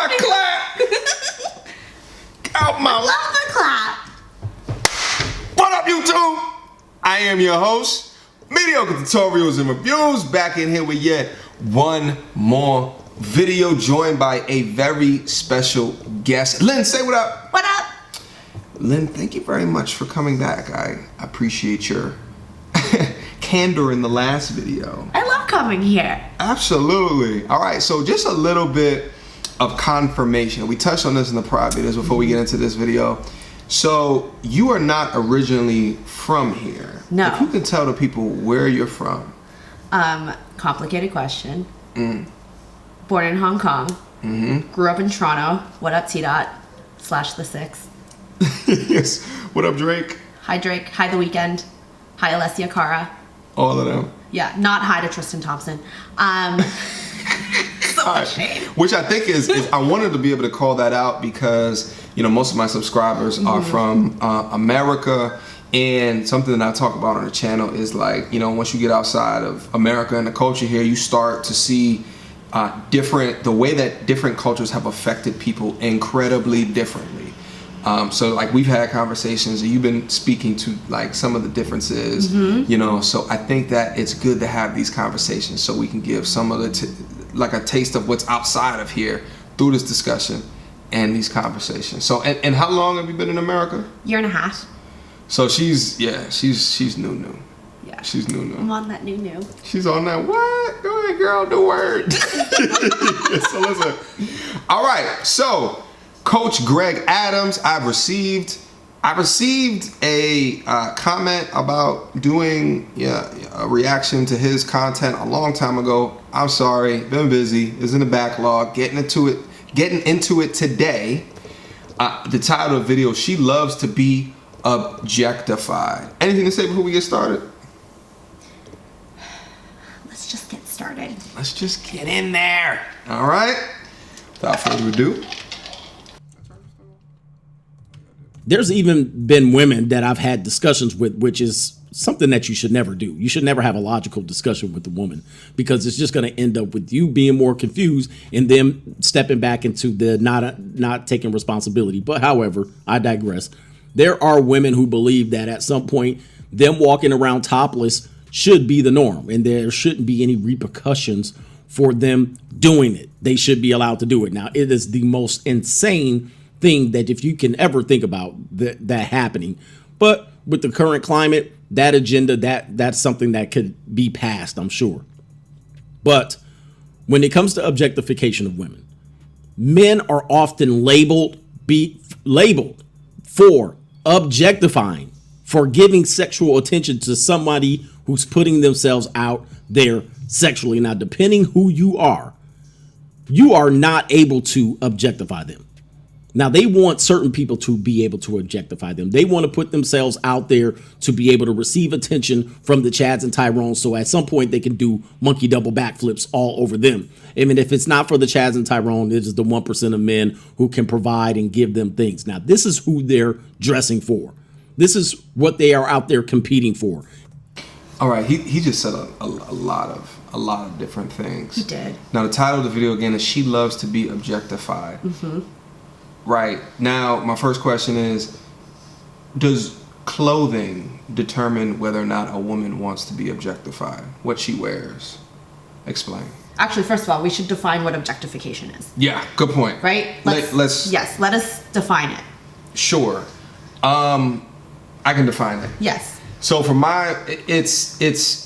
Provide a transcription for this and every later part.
my clap. Out my Love the clap. What up, YouTube? I am your host, Mediocre Tutorials and Reviews, back in here with yet one more video, joined by a very special guest. Lynn, say what up. What up? Lynn, thank you very much for coming back. I appreciate your candor in the last video. I love coming here. Absolutely. All right, so just a little bit of confirmation. We touched on this in the prior videos before we get into this video. So you are not originally from here. No. If you can tell the people where you're from. Complicated question. Born in Hong Kong. Grew up in Toronto. What up, T-Dot? /the six. Yes. What up, Drake? Hi, Drake. Hi, The Weeknd. Hi, Alessia Cara. All of them. Yeah, not hi to Tristan Thompson. So much shame. Which I think is I wanted to be able to call that out because, you know, most of my subscribers are from America, and something that I talk about on the channel is like, you know, once you get outside of America and the culture here, you start to see the way that different cultures have affected people incredibly differently. So like we've had conversations and you've been speaking to like some of the differences, you know, so I think that it's good to have these conversations so we can give some of the, like a taste of what's outside of here through this discussion and these conversations. So, and how long have you been in America? Year and a half. So she's new. Yeah. She's new. I'm on that new. She's on that what? Go ahead, girl, the word. So listen. All right, so Coach Greg Adams, I received a comment about doing a reaction to his content a long time ago. I'm sorry, been busy, is in the backlog, getting into it today. The title of the video, She Loves to Be Objectified. Anything to say before we get started? Let's just get started. Let's just get in there. All right, without further ado. There's even been women that I've had discussions with, which is something that you should never do. You should never have a logical discussion with a woman because it's just going to end up with you being more confused and them stepping back into the not taking responsibility. But however, I digress. There are women who believe that at some point them walking around topless should be the norm and there shouldn't be any repercussions for them doing it. They should be allowed to do it. Now, it is the most insane thing that if you can ever think about that happening, but with the current climate, that agenda, that's something that could be passed, I'm sure. But when it comes to objectification of women, men are often labeled for objectifying, for giving sexual attention to somebody who's putting themselves out there sexually. Now, depending who you are not able to objectify them. Now, they want certain people to be able to objectify them. They want to put themselves out there to be able to receive attention from the Chads and Tyrones. So at some point they can do monkey double backflips all over them. I mean, if it's not for the Chads and Tyrone, it is the 1% of men who can provide and give them things. Now, this is who they're dressing for. This is what they are out there competing for. All right, he just said a lot of different things. He did. Now, the title of the video again is She Loves to Be Objectified. Right. Now, my first question is, does clothing determine whether or not a woman wants to be objectified? What she wears? Explain. Actually, first of all, we should define what objectification is. Yeah, good point. Right? Let's let us define it. Sure. I can define it. Yes. So for it's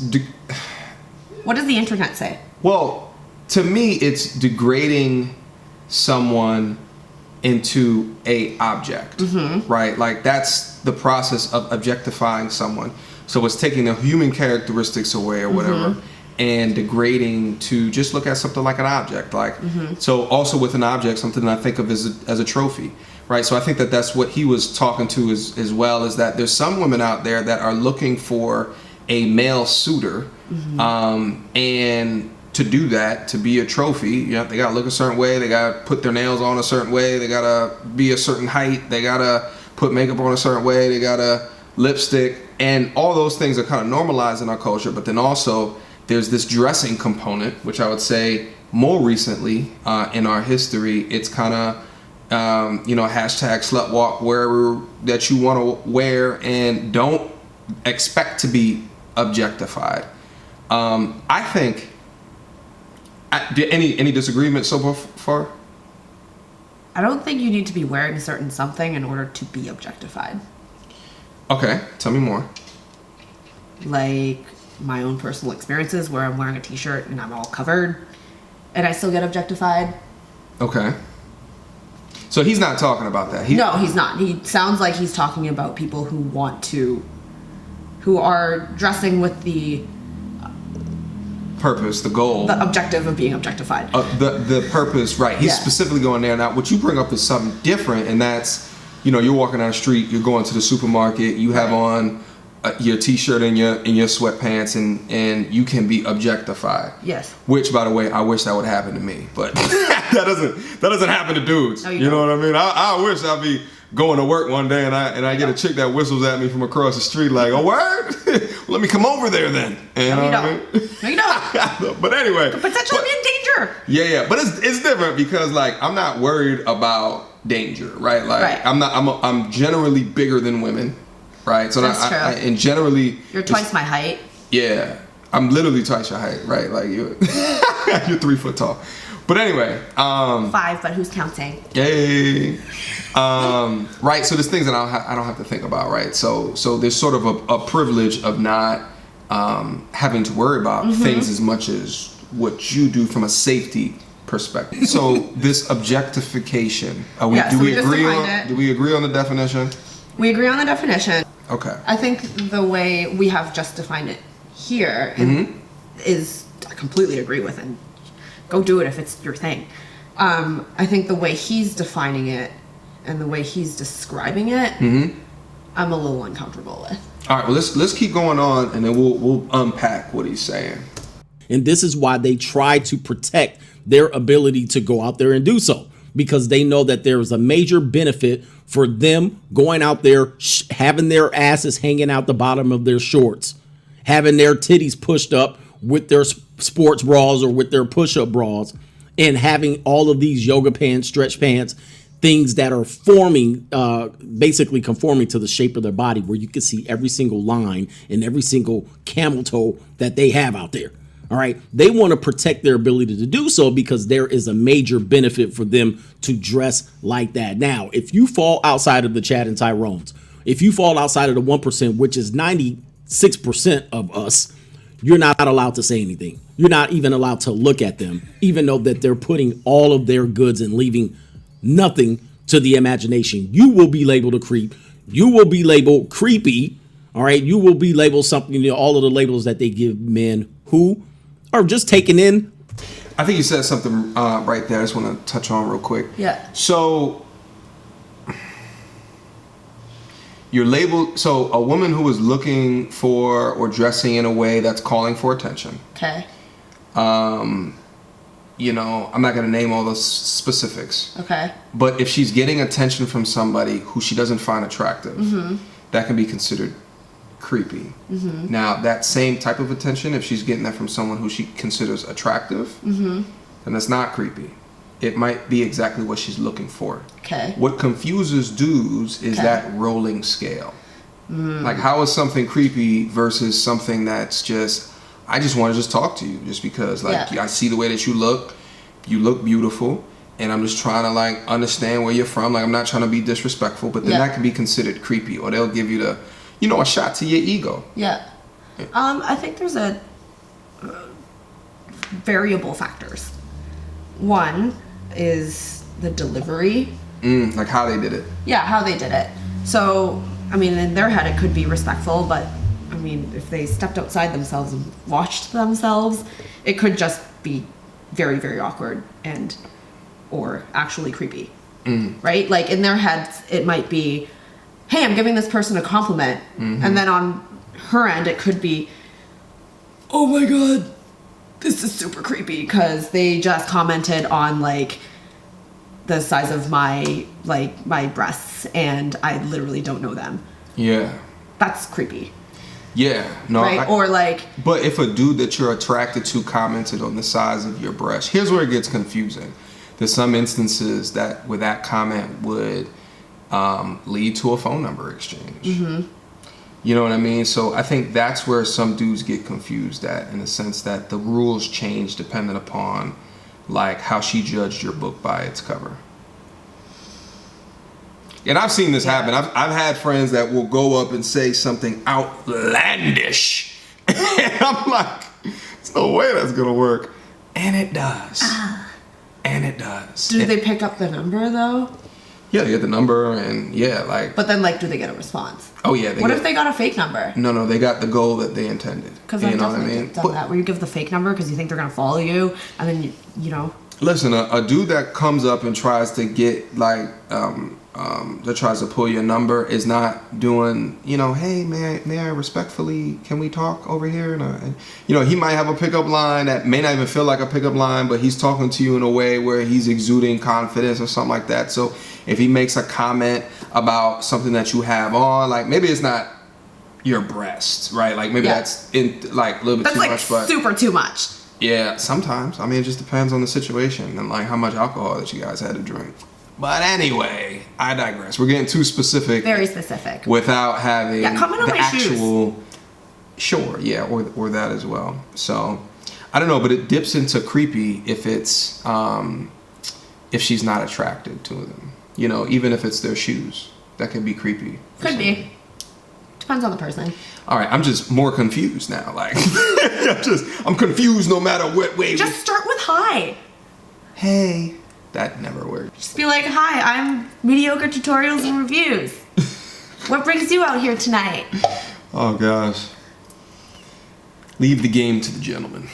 what does the internet say? Well, to me, it's degrading someone into a object, right? Like that's the process of objectifying someone. So it's taking the human characteristics away or whatever and degrading to just look at something like an object. Like, so also with an object, something that I think of as a trophy, right? So I think that that's what he was talking to as well, is that there's some women out there that are looking for a male suitor and to do that, to be a trophy, you know, they gotta look a certain way, they gotta put their nails on a certain way, they gotta be a certain height, they gotta put makeup on a certain way, they gotta lipstick, and all those things are kind of normalized in our culture. But then also there's this dressing component, which I would say more recently in our history, it's kind of hashtag slut walk wherever that you want to wear, and don't expect to be objectified. I think. Any disagreement so far? I don't think you need to be wearing a certain something in order to be objectified. Okay, tell me more. Like my own personal experiences where I'm wearing a t-shirt and I'm all covered and I still get objectified. Okay. So he's not talking about that. No, he's not. He sounds like he's talking about people who are dressing with the purpose, the goal, the objective of being objectified. The purpose, right? He's specifically going there. Now, what you bring up is something different, and that's, you're walking down the street, you're going to the supermarket, you have on your t-shirt and your sweatpants, and you can be objectified. Yes. Which, by the way, I wish that would happen to me, but that doesn't happen to dudes. No, you know what I mean? I wish I'd be going to work one day and I get a chick that whistles at me from across the street like, oh, word? Let me come over there then. And, no, you don't. No, you don't. But anyway. Could potentially be in danger. Yeah. But it's different because, like, I'm not worried about danger, right? Like, right. I'm generally bigger than women, right? So that's true. And generally. You're twice my height. Yeah. I'm literally twice your height, right? Like, you're 3 foot tall. But anyway, 5, but who's counting? Yay! Right. So there's things that I don't have to think about, right? So there's sort of a privilege of not having to worry about things as much as what you do from a safety perspective. So this objectification, do we agree on the definition? We agree on the definition. Okay. I think the way we have just defined it here is I completely agree with it. Go do it if it's your thing. I think the way he's defining it and the way he's describing it, I'm a little uncomfortable with. All right, well, let's keep going on, and then we'll unpack what he's saying. And this is why they try to protect their ability to go out there and do so, because they know that there is a major benefit for them going out there, having their asses hanging out the bottom of their shorts, having their titties pushed up with their sports bras or with their push-up bras, and having all of these yoga pants, stretch pants, things that are forming, basically conforming to the shape of their body, where you can see every single line and every single camel toe that they have out there. All right. They want to protect their ability to do so because there is a major benefit for them to dress like that. Now, if you fall outside of the Chad and Tyrones, if you fall outside of the 1%, which is 96% of us, you're not allowed to say anything. You're not even allowed to look at them, even though that they're putting all of their goods and leaving nothing to the imagination. You will be labeled a creep. You will be labeled creepy. All right. You will be labeled something, all of the labels that they give men who are just taken in. I think you said something right there. I just want to touch on real quick. Yeah. So you're labeled. So a woman who is looking for or dressing in a way that's calling for attention. Okay. I'm not going to name all those specifics. Okay. But if she's getting attention from somebody who she doesn't find attractive, that can be considered creepy. Now, that same type of attention, if she's getting that from someone who she considers attractive, then that's not creepy. It might be exactly what she's looking for. Okay. What confuses dudes is that rolling scale. Like, how is something creepy versus something that's just, I just want to just talk to you just because, like, I see the way that you look beautiful, and I'm just trying to, like, understand where you're from. Like, I'm not trying to be disrespectful, but then that can be considered creepy, or they'll give you the, a shot to your ego. Yeah. I think there's a variable factors. One is the delivery. Like how they did it. Yeah, how they did it. So, I mean, in their head it could be respectful, but I mean, if they stepped outside themselves and watched themselves, it could just be very, very awkward or actually creepy. Right? Like in their heads, it might be, hey, I'm giving this person a compliment. And then on her end, it could be, oh my God, this is super creepy because they just commented on like the size of my breasts and I literally don't know them. Yeah. That's creepy. Yeah. No. Right? Or like. But if a dude that you're attracted to commented on the size of your breast, here's where it gets confusing. There's some instances that where that comment would lead to a phone number exchange. Mm-hmm. You know what I mean? So I think that's where some dudes get confused at, in the sense that the rules change depending upon like how she judged your book by its cover. And I've seen this happen. I've had friends that will go up and say something outlandish. And I'm like, there's no way that's going to work. And it does. And it does. Do they pick up the number though? Yeah, they get the number and like. But then like, do they get a response? Oh yeah. What if they got a fake number? No, they got the goal that they intended. Because I've definitely done that, where you give the fake number because you think they're going to follow you, and then you know. Listen, a dude that comes up and tries to get like that tries to pull your number is not doing, hey, may I respectfully, can we talk over here? And he might have a pickup line that may not even feel like a pickup line, but he's talking to you in a way where he's exuding confidence or something like that. So if he makes a comment about something that you have on, like maybe it's not your breast, right? Like maybe that's a little bit too much, but super too much. Yeah, sometimes. I mean, it just depends on the situation and like how much alcohol that you guys had to drink. But anyway, I digress. We're getting too specific. Very specific. Without having comment on the my actual shoes. Sure, yeah, or that as well. So I don't know, but it dips into creepy if it's if she's not attracted to them. Even if it's their shoes. That could be creepy. Could be. Depends on the person. All right, I'm just more confused now. Like, I'm confused no matter what way. Just start with hi. Hey. That never worked. Just be like, hi, I'm Mediocre Tutorials and Reviews. What brings you out here tonight? Oh, gosh. Leave the game to the gentleman.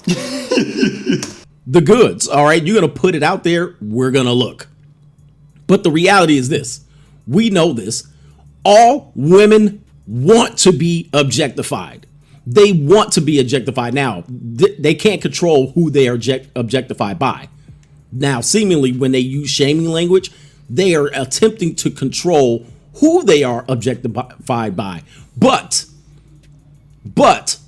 The goods, all right? You're going to put it out there. We're going to look. But the reality is this. We know this. All women want to be objectified. They want to be objectified. Now, they can't control who they are objectified by. Now, seemingly, when they use shaming language, they are attempting to control who they are objectified by. But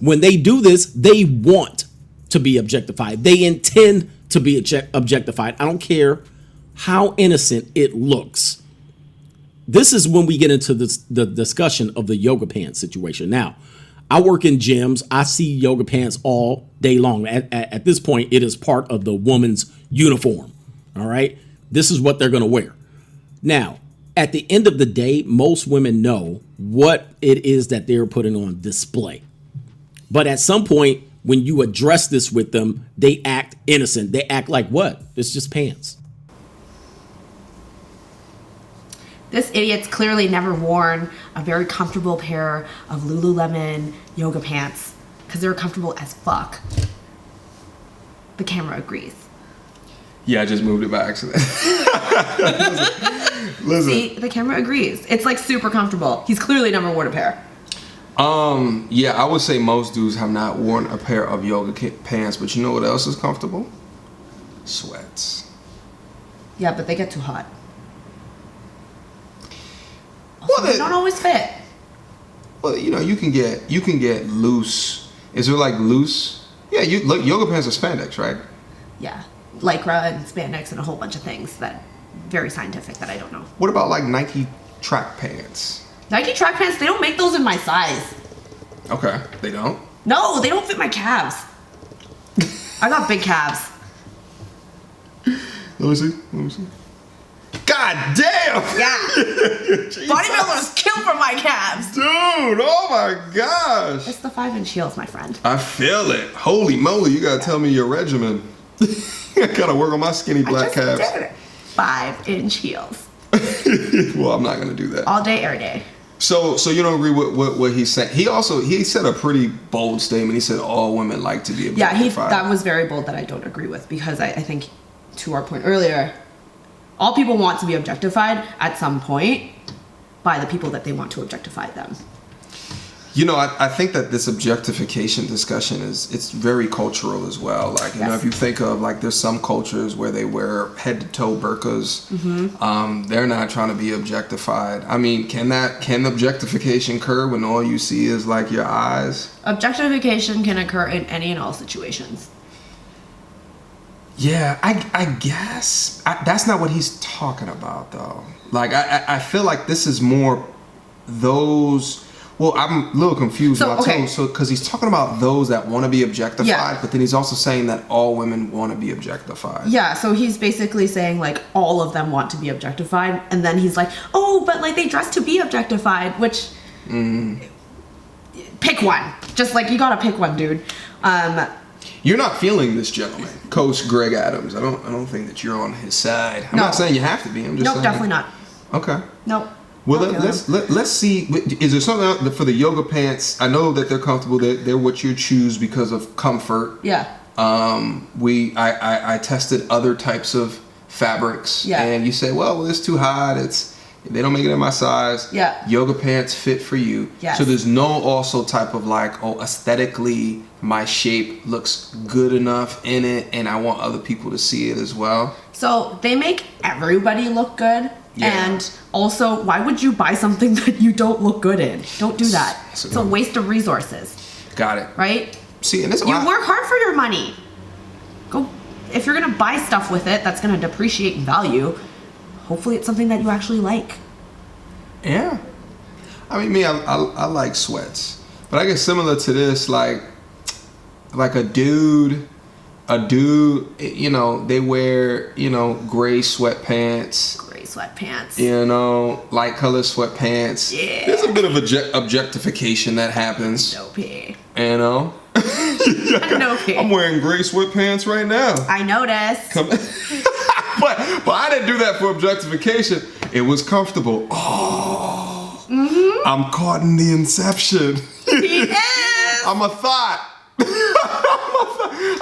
when they do this, they want to be objectified. They intend to be objectified. I don't care how innocent it looks. This is when we get into the discussion of the yoga pants situation. Now, I work in gyms. I see yoga pants all day long. At this point, it is part of the woman's uniform. All right. This is what they're going to wear. Now, at the end of the day, most women know what it is that they're putting on display. But at some point, when you address this with them, they act innocent. They act like what? It's just pants. This idiot's clearly never worn a very comfortable pair of Lululemon yoga pants because they're comfortable as fuck. The camera agrees. Yeah, I just moved it by accident. Listen. See, the camera agrees. It's like super comfortable. He's clearly never worn a pair. Yeah, I would say most dudes have not worn a pair of yoga pants, but you know what else is comfortable? Sweats. Yeah, but they get too hot. Well, they don't always fit. Well, you can get loose. Is there like loose? Yeah, look, yoga pants are spandex, right? Yeah, Lycra and spandex and a whole bunch of things that very scientific that I don't know. What about like Nike track pants? Nike track pants, they don't make those in my size. Okay, they don't? No, they don't fit my calves. I got big calves. Let me see. God damn! Yeah. Bodybuilders kill for my calves. Dude, oh my gosh. It's the 5-inch heels, my friend. I feel it. Holy moly, you gotta tell me your regimen. I gotta work on my skinny black calves. 5-inch heels. Well, I'm not gonna do that. All day, every day. So you don't agree with what he's saying? He said a pretty bold statement. He said all women like to be objectified. Yeah, that was very bold that I don't agree with, because I think, to our point earlier, all people want to be objectified at some point by the people that they want to objectify them. You know, I think that this objectification discussion it's very cultural as well. Like, you know, if you think of, like, there's some cultures where they wear head to toe burqas. They're not trying to be objectified. I mean, can objectification occur when all you see is, like, your eyes? Objectification can occur in any and all situations. Yeah, I guess that's not what he's talking about, though. Like, I feel like this is more those. Well, I'm a little confused so because he's talking about those that want to be objectified, but then he's also saying that all women want to be objectified. Yeah, so he's basically saying, like, all of them want to be objectified, and then he's like, oh, but, like, they dress to be objectified, which pick one. Just, like, you gotta pick one, dude. You're not feeling this gentleman, Coach Greg Adams. I don't think that you're on his side. I'm not saying you have to be. I'm just saying. Nope, definitely not. Okay. Nope. Well, let's see. Is there something else for the yoga pants? I know that they're comfortable. They're what you choose because of comfort. Yeah. I tested other types of fabrics. Yeah. And you say, well, it's too hot. They don't make it in my size. Yeah. Yoga pants fit for you. Yes. So there's no also type of like, oh, aesthetically my shape looks good enough in it, and I want other people to see it as well. So they make everybody look good. Yeah. And also, why would you buy something that you don't look good in? Don't do that. It's a waste of resources. Got it. Right? See, and this you work hard for your money. Go. If you're gonna buy stuff with it that's gonna depreciate in value, hopefully it's something that you actually like. Yeah. I mean, I like sweats, but I guess similar to this, like a dude, you know, they wear, you know, gray sweatpants. You know, light color sweatpants. Yeah. There's a bit of objectification that happens. No pee. You know? No pee. I'm wearing gray sweatpants right now. I noticed. But I didn't do that for objectification. It was comfortable. Oh. Mm-hmm. I'm caught in the inception. He is. I'm a thought.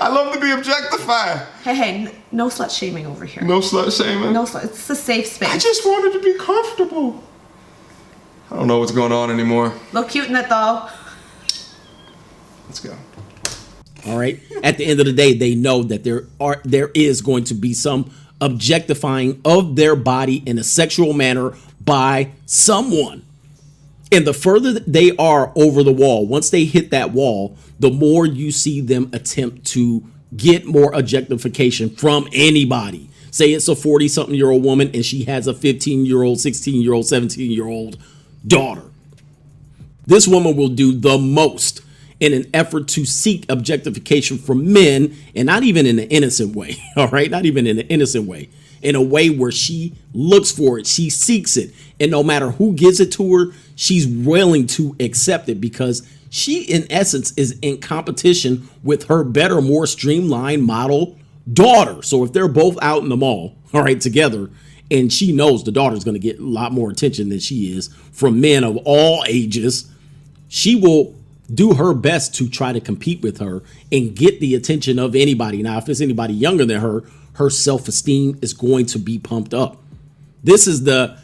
I love to be objectified. Hey, no slut shaming over here. No slut shaming? No slut. It's a safe space. I just wanted to be comfortable. I don't know what's going on anymore. Look cute in it, though. Let's go. All right. At the end of the day, they know that there is going to be some objectifying of their body in a sexual manner by someone. And the further they are over the wall, once they hit that wall, the more you see them attempt to get more objectification from anybody. Say it's a 40-something-year-old woman and she has a 15-year-old, 16-year-old, 17-year-old daughter. This woman will do the most in an effort to seek objectification from men, and not even in an innocent way, all right? Not even in an innocent way. In a way where she looks for it, she seeks it, and no matter who gives it to her, she's willing to accept it because she, in essence, is in competition with her better, more streamlined model daughter. So if they're both out in the mall, all right, together, and she knows the daughter's going to get a lot more attention than she is from men of all ages, she will do her best to try to compete with her and get the attention of anybody. Now, if it's anybody younger than her, her self-esteem is going to be pumped up. This is the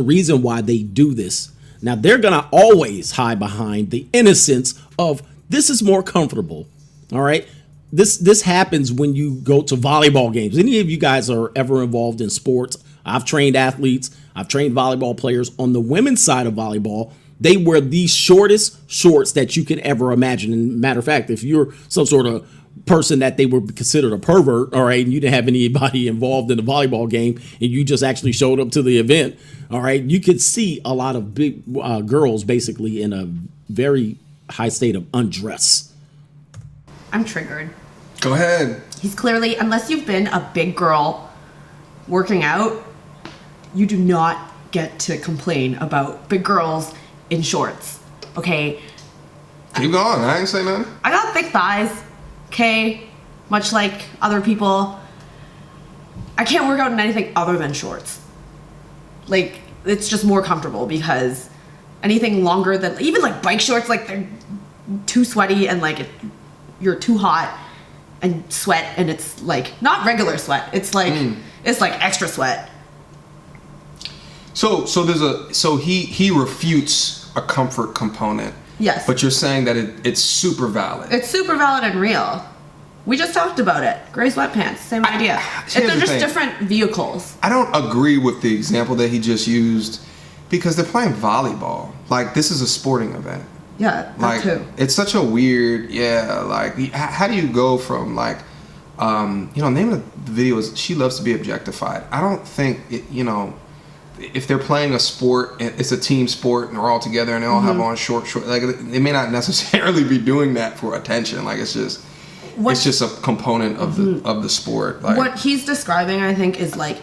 reason why they do this. Now, they're going to always hide behind the innocence of this is more comfortable. All right. This happens when you go to volleyball games. Any of you guys are ever involved in sports? I've trained athletes. I've trained volleyball players. On the women's side of volleyball, they wear the shortest shorts that you could ever imagine. And matter of fact, if you're some sort of person that they would consider a pervert, all right, and you didn't have anybody involved in the volleyball game and you just actually showed up to the event, all right, you could see a lot of big girls basically in a very high state of undress. I'm triggered. Go ahead. He's clearly, unless you've been a big girl working out, you do not get to complain about big girls in shorts, okay? Keep going. I ain't say nothing. I got thick thighs, okay? Much like other people. I can't work out in anything other than shorts. Like, it's just more comfortable because anything longer than, even like bike shorts, like they're too sweaty and like you're too hot and sweat, and it's like not regular sweat. It's like it's like extra sweat. So he refutes a comfort component Yes. But you're saying that it's super valid. It's super valid and real. We just talked about it. Gray sweatpants, same idea. If they're just different vehicles. I don't agree with the example that he just used because they're playing volleyball. Like, this is a sporting event. Yeah, like, that too. It's such a weird, like, how do you go from, like, name of the video is She Loves to Be Objectified. I don't think, if they're playing a sport, it's a team sport, and they're all together, and they all have on short, like, they may not necessarily be doing that for attention. Like, it's just a component of the sport. Like, what he's describing, I think, is like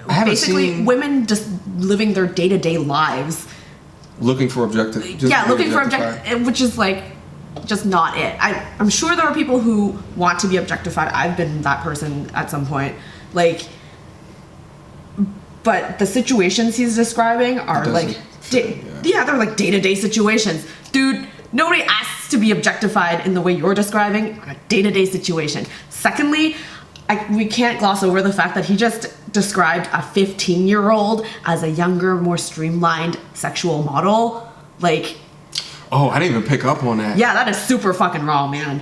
basically women just living their day-to-day lives, looking for objective. Looking for objective, which is like just not it. I'm sure there are people who want to be objectified. I've been that person at some point, like. But the situations he's describing are like, they're like day-to-day situations. Dude, nobody asks to be objectified in the way you're describing on a day-to-day situation. Secondly, we can't gloss over the fact that he just described a 15-year-old as a younger, more streamlined sexual model. Like... Oh, I didn't even pick up on that. Yeah, that is super fucking wrong, man.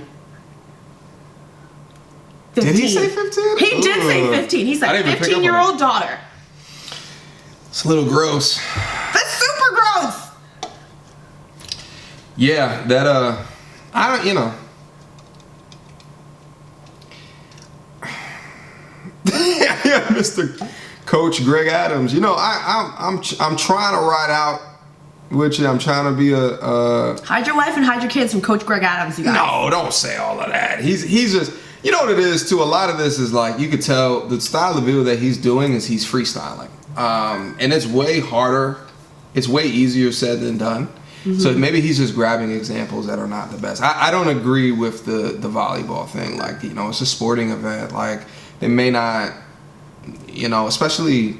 15. Did he say 15? He did say 15. He said 15-year-old daughter. It's a little gross. That's super gross. Yeah, that I don't, yeah, Mr. Coach Greg Adams. I'm trying to ride out with you. I'm trying to be hide your wife and hide your kids from Coach Greg Adams. You guys. No, don't say all of that. He's just. You know what it is too. A lot of this is like you could tell the style of video that he's doing is he's freestyling. And it's way harder. It's way easier said than done. So maybe he's just grabbing examples that are not the best. I don't agree with the volleyball thing. Like, it's a sporting event. Like, they may not, especially,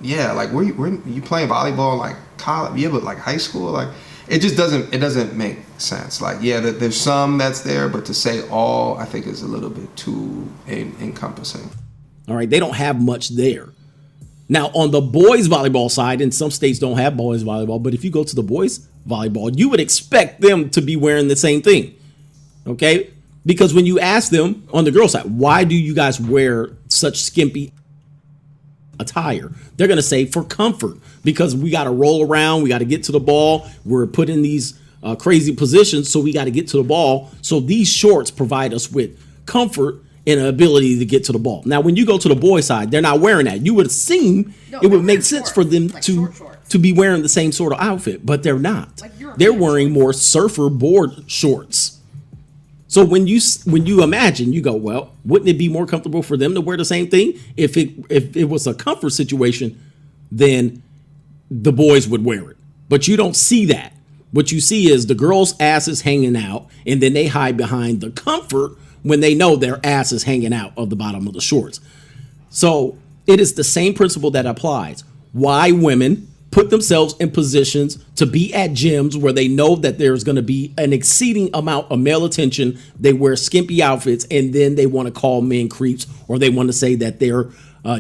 like, were you playing volleyball, like, college? Yeah, but, like, high school? Like, it just doesn't make sense. Like, there's some that's there, but to say all, I think is a little bit too encompassing. All right, they don't have much there. Now, on the boys volleyball side, and some states don't have boys volleyball, but if you go to the boys volleyball, you would expect them to be wearing the same thing, okay? Because when you ask them on the girls' side, why do you guys wear such skimpy attire? They're going to say for comfort, because we got to roll around, we got to get to the ball, we're put in these crazy positions, so we got to get to the ball. So these shorts provide us with comfort and an ability to get to the ball. Now, when you go to the boys' side, they're not wearing that. You would assume it would make sense for them to be wearing the same sort of outfit, but they're not. They're wearing more surfer board shorts. So when you imagine, you go, well, wouldn't it be more comfortable for them to wear the same thing? If it was a comfort situation, then the boys would wear it. But you don't see that. What you see is the girls' asses hanging out, and then they hide behind the comfort when they know their ass is hanging out of the bottom of the shorts. So it is the same principle that applies. Why women put themselves in positions to be at gyms where they know that there's going to be an exceeding amount of male attention. They wear skimpy outfits, and then they want to call men creeps, or they want to say that they're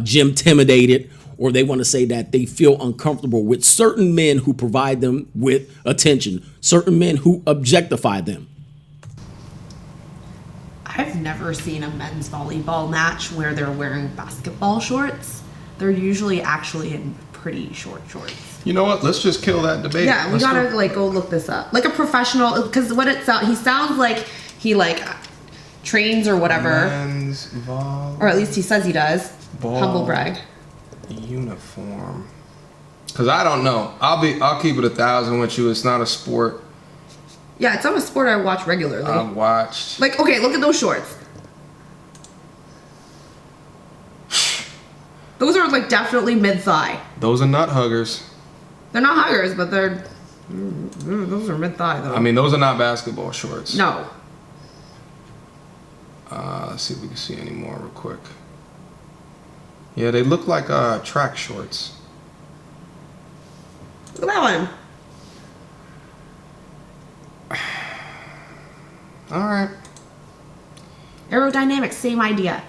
gym intimidated, or they want to say that they feel uncomfortable with certain men who provide them with attention, certain men who objectify them. I've never seen a men's volleyball match where they're wearing basketball shorts. They're usually actually in pretty short shorts. You know what? Let's just kill that debate. Yeah, we gotta go look this up. Like a professional, because what it sounds, he sounds like he trains or whatever. Men's volleyball. Or at least he says he does. Humble brag. Uniform. Because I don't know. I'll keep it 1,000 with you. It's not a sport. Yeah, it's not a sport I watch regularly. I've watched. Like, okay, look at those shorts. Those are definitely mid-thigh. Those are nut huggers. They're not huggers, but those are mid-thigh though. I mean, those are not basketball shorts. No. Let's see if we can see any more real quick. Yeah, they look like track shorts. Look at that one. All right. Aerodynamics, same idea.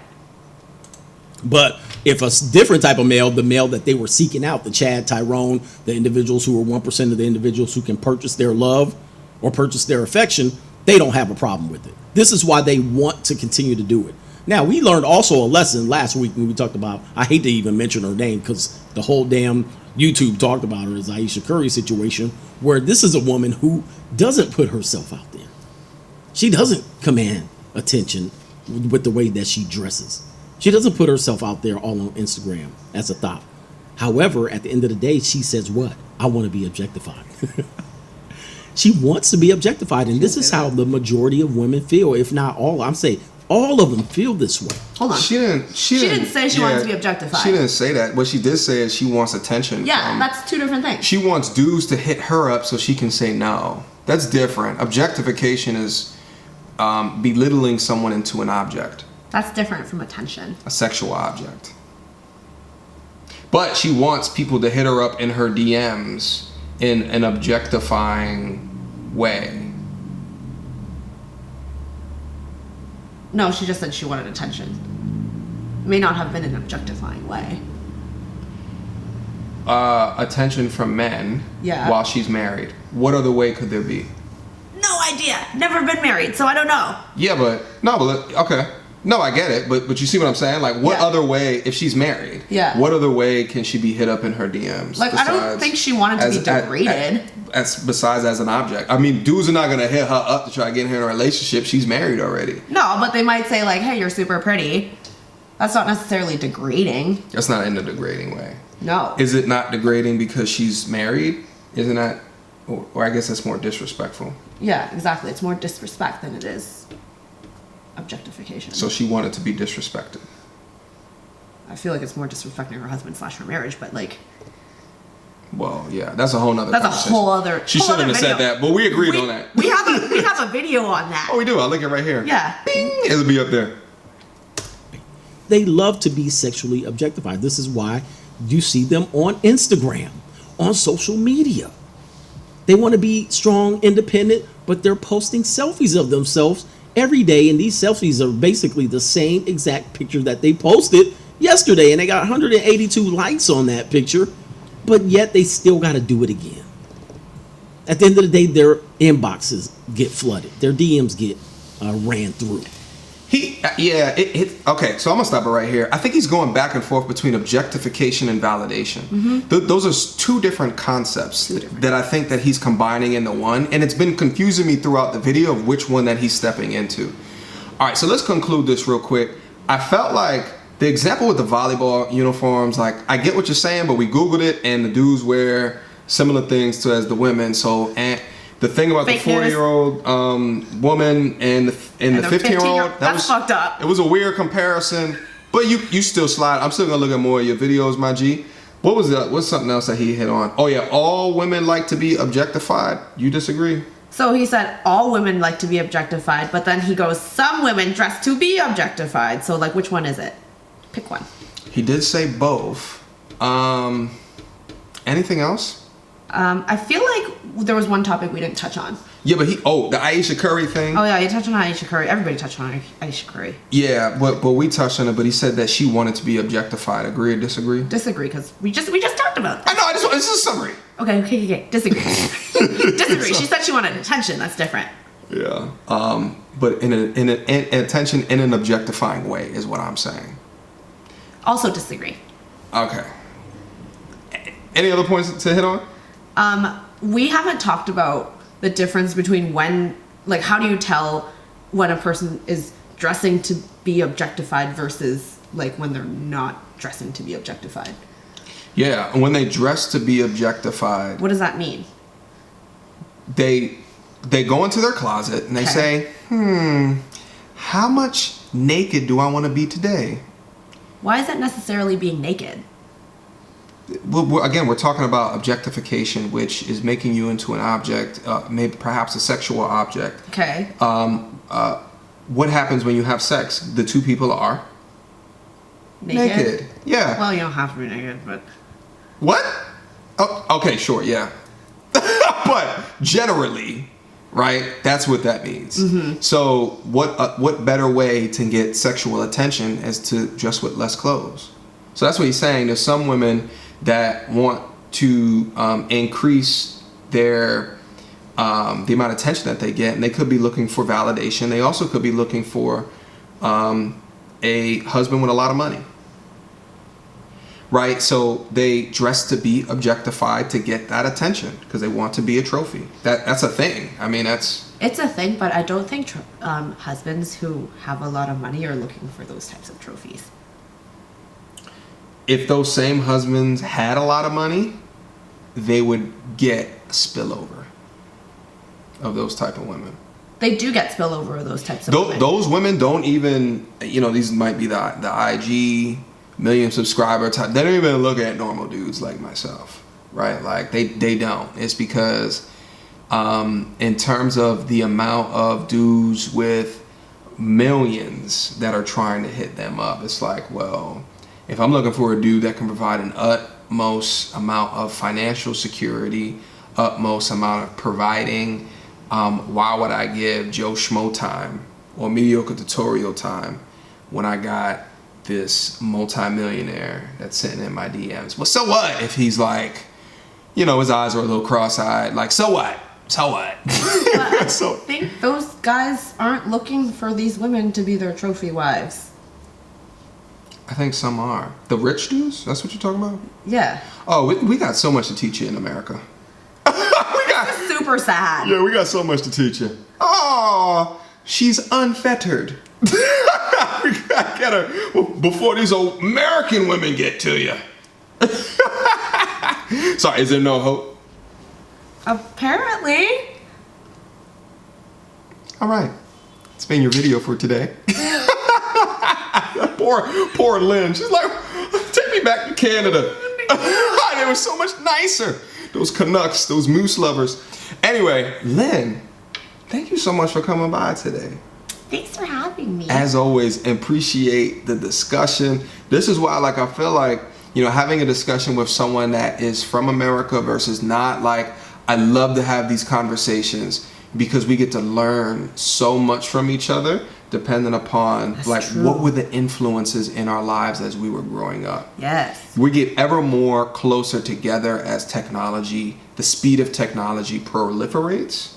But if a different type of male, the male that they were seeking out, the Chad, Tyrone, the individuals who are 1% of the individuals who can purchase their love or purchase their affection, they don't have a problem with it. This is why they want to continue to do it. Now, we learned also a lesson last week when we talked about, I hate to even mention her name because the whole damn YouTube talked about her, as Aisha Curry situation, where this is a woman who doesn't put herself out there. She doesn't command attention with the way that she dresses. She doesn't put herself out there all on Instagram as a thought. However, at the end of the day, she says what? I want to be objectified. She wants to be objectified, and this is how the majority of women feel, if not all. I'm saying all of them feel this way. Hold on. She didn't say she wanted to be objectified. She didn't say that. What she did say is she wants attention. Yeah, that's two different things. She wants dudes to hit her up so she can say no. That's different. Objectification is belittling someone into an object. That's different from attention. A sexual object. But she wants people to hit her up in her DMs in an objectifying way. No, she just said she wanted attention. May not have been an objectifying way. Attention from men Yeah. while she's married. What other way could there be? No idea. Never been married, so I don't know. Yeah, okay. No, I get it, but you see what I'm saying? Like, what Yeah. other way, if she's married, Yeah. what other way can she be hit up in her DMs? Like, I don't think she wanted to be degraded. Besides as an object. I mean, dudes are not going to hit her up to try to get her in a relationship. She's married already. No, but they might say, like, hey, you're super pretty. That's not necessarily degrading. That's not in a degrading way. No. Is it not degrading because she's married? Isn't that, or I guess that's more disrespectful. Yeah, exactly. It's more disrespect than it is objectification. So she wanted to be disrespected. I feel like it's more disrespecting her husband / her marriage, but like, well, yeah, that's a whole nother that's a conversation. whole other. She whole shouldn't other have said video. that, but we agreed on that. We have a video on that. Oh, we do. I'll link it right here. Yeah. Bing! It'll be up there. They love to be sexually objectified. This is why you see them on Instagram, on social media. They want to be strong, independent, but they're posting selfies of themselves every day, and these selfies are basically the same exact picture that they posted yesterday, and they got 182 likes on that picture, but yet they still got to do it again. At the end of the day, their inboxes get flooded. Their DMs get ran through. Okay, so I'm gonna stop it right here. I think he's going back and forth between objectification and validation. Mm-hmm. Those are two different concepts that I think that he's combining into one, and it's been confusing me throughout the video of which one that he's stepping into. All right, so let's conclude this real quick. I felt like the example with the volleyball uniforms, like, I get what you're saying, but we Googled it, and the dudes wear similar things to as the women. So, and the thing about Fake the 40-year-old woman and the 15-year-old, that's fucked up. It was a weird comparison, but you still slide. I'm still gonna look at more of your videos, my G. What was that? What's something else that he hit on? Oh yeah, all women like to be objectified. You disagree? So he said all women like to be objectified, but then he goes, some women dress to be objectified. So like, which one is it? Pick one. He did say both. Anything else? I feel like there was one topic we didn't touch on. Yeah, but the Aisha Curry thing. Oh yeah, you touched on Aisha Curry. Everybody touched on Aisha Curry. Yeah, but we touched on it. But he said that she wanted to be objectified. Agree or disagree? Disagree, because we just talked about that. I know. This is a summary. Okay. Disagree. Disagree. She said she wanted attention. That's different. Yeah. But in an attention in an objectifying way is what I'm saying. Also disagree. Okay. Any other points to hit on? We haven't talked about the difference between when, like, how do you tell when a person is dressing to be objectified versus like when they're not dressing to be objectified? Yeah, and when they dress to be objectified, What does that mean? they go into their closet and they say, how much naked do I want to be today? Why is that necessarily being naked? Well, we're talking about objectification, which is making you into an object, maybe perhaps a sexual object. Okay. What happens when you have sex? The two people are naked. Yeah. Well, you don't have to be naked, but What? Oh, okay, sure, yeah. But generally, right? That's what that means. Mm-hmm. So, what better way to get sexual attention is to dress with less clothes? So that's what he's saying. There's some women that want to increase their the amount of attention that they get, and they could be looking for validation. They also could be looking for a husband with a lot of money, right? So they dress to be objectified to get that attention because they want to be a trophy. That's a thing. I mean, it's a thing, but I don't think husbands who have a lot of money are looking for those types of trophies. If those same husbands had a lot of money, they would get a spillover of those type of women. They do get spillover of those types of women. Those women don't even, these might be the IG million subscriber type. They don't even look at normal dudes like myself, right? Like they don't. It's because in terms of the amount of dudes with millions that are trying to hit them up, it's like, well, if I'm looking for a dude that can provide an utmost amount of financial security, utmost amount of providing, why would I give Joe Schmo time or mediocre tutorial time when I got this multimillionaire that's sitting in my DMs? Well, so what if he's like, his eyes are a little cross-eyed, like, so what? So what? But I think those guys aren't looking for these women to be their trophy wives. I think some are. The rich dudes? That's what you're talking about? Yeah. Oh, we got so much to teach you in America. Super sad. Yeah, we got so much to teach you. Oh, she's unfettered. We gotta get her before these old American women get to you. Sorry, is there no hope? Apparently. All right. It's been your video for today. Poor Lynn. She's like, take me back to Canada. They were so much nicer. Those Canucks, those moose lovers. Anyway, Lynn, thank you so much for coming by today. Thanks for having me. As always, appreciate the discussion. This is why, I feel like, having a discussion with someone that is from America versus not, I love to have these conversations because we get to learn so much from each other depending upon what were the influences in our lives as we were growing up. Yes. We get ever more closer together as technology, the speed of technology proliferates,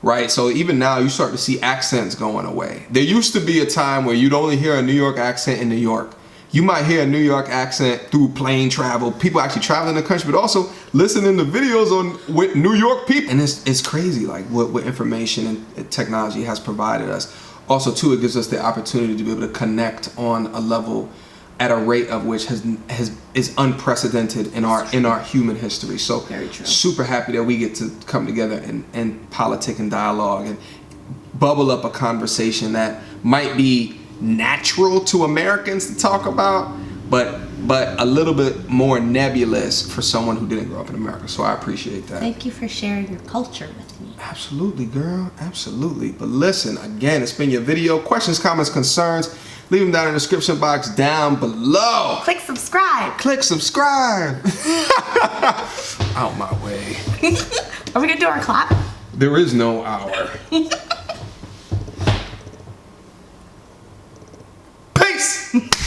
right? So even now you start to see accents going away. There used to be a time where you'd only hear a New York accent in New York. You might hear a New York accent through plane travel, people actually traveling the country, but also listening to videos with New York people. And it's crazy, what information and technology has provided us. Also, too, it gives us the opportunity to be able to connect on a level at a rate of which is unprecedented in our human history. So, very true. Super happy that we get to come together and politic and dialogue and bubble up a conversation that might be natural to Americans to talk about, but a little bit more nebulous for someone who didn't grow up in America. So I appreciate that. Thank you for sharing your culture with me. Absolutely, girl. Absolutely. But listen, again, it's been your video. Questions, comments, concerns, leave them down in the description box down below. Click subscribe. Click subscribe. Out my way. Are we gonna do our clap? There is no hour.